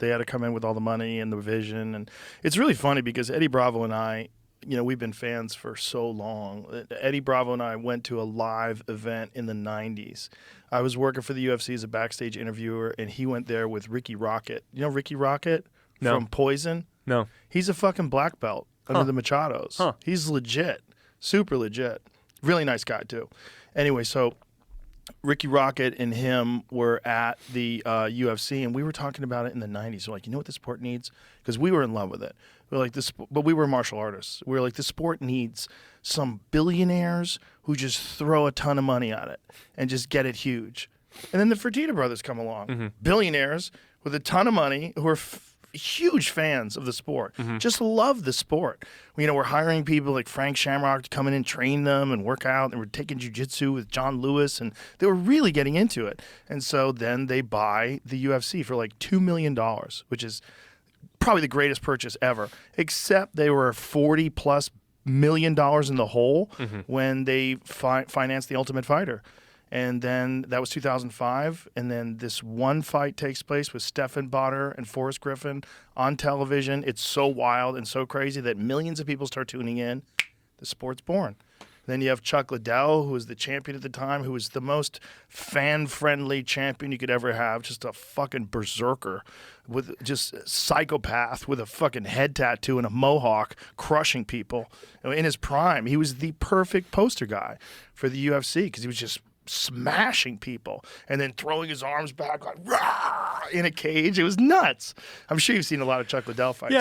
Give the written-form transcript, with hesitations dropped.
They had to come in with all the money and the vision. And it's really funny because Eddie Bravo and I, we've been fans for so long. Eddie Bravo and I went to a live event in the 90s. I was working for the UFC as a backstage interviewer, and he went there with Ricky Rocket. You know Ricky Rocket from Poison? No. He's a fucking black belt under the Machados. He's legit, super legit. Really nice guy, too. Anyway, so Ricky Rocket and him were at the UFC, and we were talking about it in the 90s. We're like, you know what the sport needs? Because we were in love with it. We're like, but we were martial artists. We were like, the sport needs some billionaires who just throw a ton of money at it and just get it huge. And then the Fertitta brothers come along, billionaires with a ton of money who are huge fans of the sport, just love the sport. We're hiring people like Frank Shamrock to come in and train them and work out, and we're taking jiu-jitsu with John Lewis, and they were really getting into it. And so then they buy the UFC for like $2 million, which is probably the greatest purchase ever, except they were $40+ million in the hole when they financed The Ultimate Fighter. And then that was 2005, and then this one fight takes place with Stephan Bonnar and Forrest Griffin on television. It's so wild and so crazy that millions of people start tuning in. The sport's born. Then you have Chuck Liddell, who was the champion at the time, who was the most fan-friendly champion you could ever have, just a fucking berserker, with just a psychopath with a fucking head tattoo and a mohawk, crushing people. In his prime, he was the perfect poster guy for the UFC because he was just smashing people and then throwing his arms back like rah in a cage. It was nuts. I'm sure you've seen a lot of Chuck Liddell fights. Yeah.